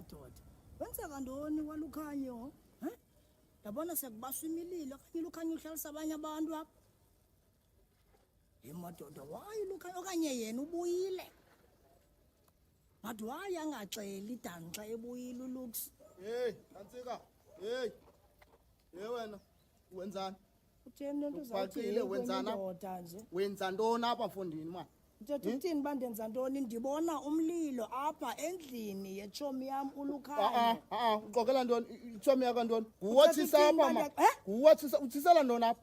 madoda wenzeka ntoni kwaLukhanyo yabona sekubaswa imililo kanye Lukhanyo uhlalisa abanye abantu apha madoda wayi Lukhanyo okanye yena ubuyile Madu wayi angaxeli danxa ebuyile uLux hey Ntsika hey wena wenzani utheni lento uphakile wenzana wenza ntoni apha mfondini man Mthetho uthini bandenza ntoni ndibona umlilo apha endlini yechomi yam uLukhanyo uqokela ntoni ichomi yakho ntoni nguwothisa apha ma nguwothisa uthisela ntoni apha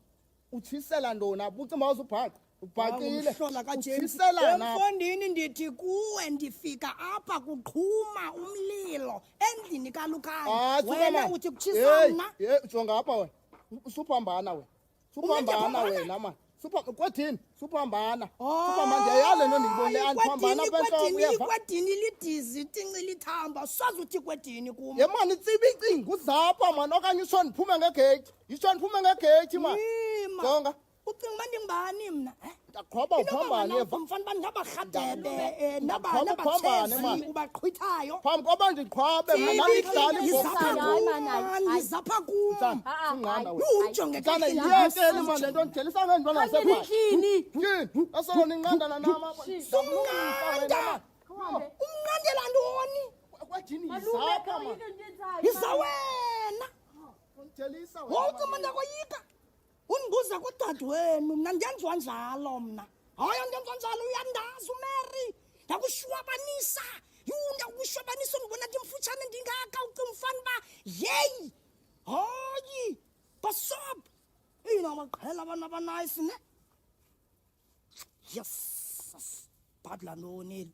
uthisela ntoni apha ucimba uzubhaqa ubhaqile uthisela na mfondini ndithi kuwe ndifika apha kuqhuma umlilo endlini kaLukhanyo wena uthi kuthisa mna jonga apha wena usuphambana wena suphambana wena man kwathini suphambana suphambana ndiyayale nto ndiyibonile andiphambana kwedini lidizi tinci lithamba sazi uthi kwedini kum ye mani tsibicinga uzapha mani okanye itsho ndiphume ngegeyithi itsho ndiphume ngegeyithi mani jonga ucinga uba ndingubani mna ndaqhwaba uphambane mfana uba ndingabarhadebe nabatshezi ubaqhwithayo phambi koba ndiqhwabe mna namihlali ndizapha kum ujonge yiyekeni mani le nto ndijelisa ngendibona ngasephashini asolo ninqandana nama umnqandela ntoni kwedini yizapha mani yiza wena ndijelisa wawucima ndakoyika undibuza kudade wenu mna ndenziwa njalo mna hayi ndenziwa njalo uyandazi uMary ndakushwabanisa ndakushwabanisa ndibona ndimfutshane ndingaka ucima ufana uba yeyi hayi basob ina baqhela abantu abanayisi ne yes badla ntoni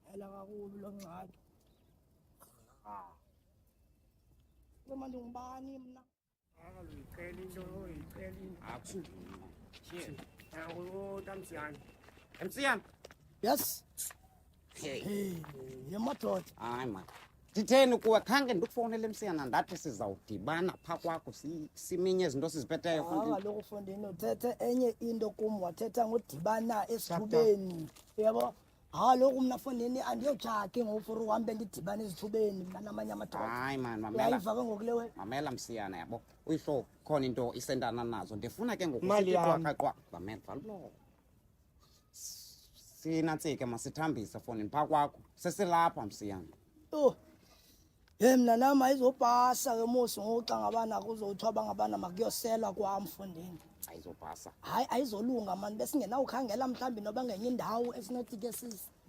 qhela kakubi lo ngxaki Noma ndingubani mna Uyicela into tamsiyana tamsiyana yes yemadoda hayi man nditheni kuwe khange ndikufowunele msiyana ndathi sizawudibana phaa kwakho siminye izinto siziphetheyo kaloku Fondini uthethe enye into kum wathetha ngodibana esithubeni yabo Kaloku mna Fondini andiyojaki ngofuru uhambe ndidibana ezithubeni mna namanye amadoda hayi man yayiva ke ngokulewe mamela msiyana yabo uyihlo khona into isendana nazo ndifuna ke ngoku qwa mamela valo sinantsike masithambise Fondini phaa kwakho sesilapha msiyana mna nama izopasa ke mosi ngoxa ngabana kuzothiwa bangabana makuyoselwa kwam Fondini ayizopasa hayi ayizolunga mani besingenawukhangela mhlawumbi noba ngenye indawo esinothi ke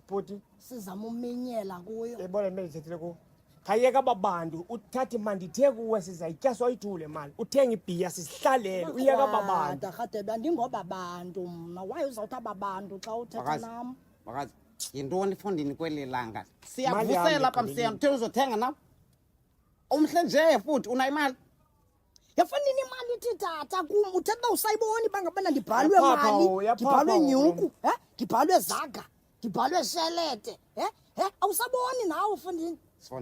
bhuti sizama uminyela kuyo ebona ndithethile kuwo khayeka babantu uthathi mandithe kuwe sizayitya soyithule mali uthenga ibhiya sisihlalele uyeka babantu rhadebe andingoba bantu mna waye uzawuthi ababantu xa uthetha nam makazi yintoni Fondini kweli langa siyavusela apha msiyana uthe uzothenga nawe umhle nje futhi unayimali yafanini imali ithi tata kum uthetha usayiboni bangabana ndibhalwe mali ndibhalwe nyuku ndibhalwe zaga ndibhalwe shelete awusaboni nawe Fondini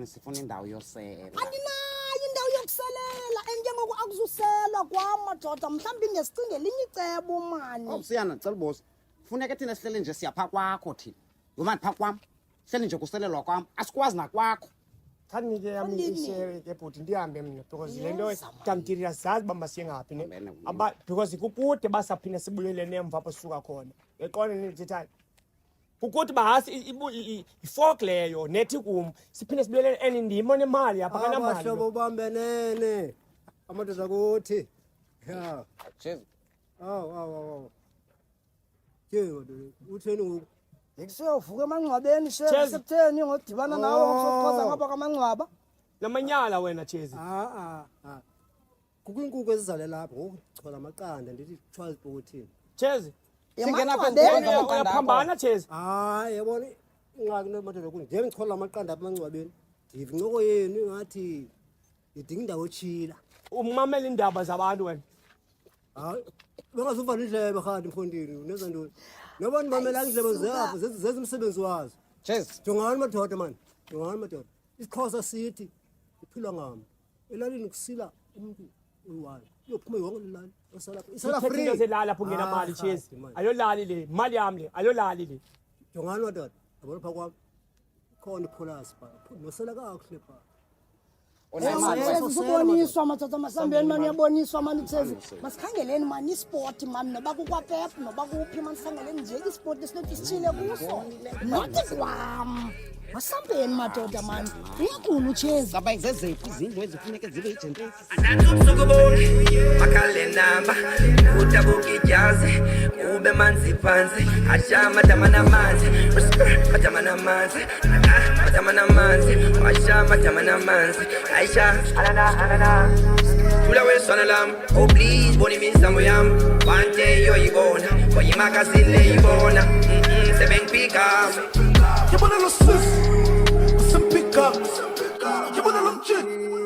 sifuna indawo yosela andinayo indawo yokuselela enjengoku akuzuselwa kwam madoda mhlawumbi ngesicinge elinye icebo mani msiyana cela ubosa funeka thina sihlele nje siyapha kwakho thina yomani phaa kwam hleli nje kuselelwa kwam asikwazi nakwakho khanike yami ishere ke bhuti ndihambe mna because le nto tamtirira zazi uba masiyengaphi because kukude basaphinde sibuyele nemva apho sisuka khona eqona nithethani kukuthi bahasi ifok leyo nethi kum siphinde sibuyele eni ndimo nemali apha kanamali abahlobo bambenene amadoda kuthi ya ke utheni ngoku ngikuseyovuka emangcwabeni sekutheni ngodibana nawe ngosoqoza ngapha kamangcwaba namanyala wena Chezi kukwinkukhu ezizale lapha ngoku chola amaqanda ndithi Charles Bothini Chezi uyaphambana Chezi hayi yabona ingxaki nomadoda kunje njengoba ndichola amaqanda apha emangcwabeni ndiva incoko yenu ingathi idinga indawo etshila umamela indaba zabantu wena hayi bengazuva indlebe khandi Mfondini uneza ntoni noba ndimamela indlebe zabo zenza umsebenzi wazo Chezi jongani madoda mani jongani madoda isiXhosa sithi iphilwa ngami elalini kusila umuntu uyiwayo uyophuma yonke lelali isala free selala lapho ngena mali Chezi ayolali le mali yami le ayolali le jongani madoda yabona phaa kwami khona ipholasi pha nosela kakuhle pha Siboniswa madoda masambeni mani uyaboniswa mani kuthezi masikhangeleni mani isport mani noba kukwapep noba kuphi mani sikhangeleni nje isport esinothi sithile kuso not kwam masambeni madoda mani uyakula uchezi Saba zeziphi izinto ezifuneka zibe ijentesi. Anatubsukuboni makalenamba utabukijazi ube manzi phansi asha madamana manzi madamana manzi madamana manzi asha madamana manzi aisha anana tula wesana lam oh please boni misamo yam one day yo ibona oyimaka sile ibona sebengpika You wanna look sis, some pick up. You wanna look chick.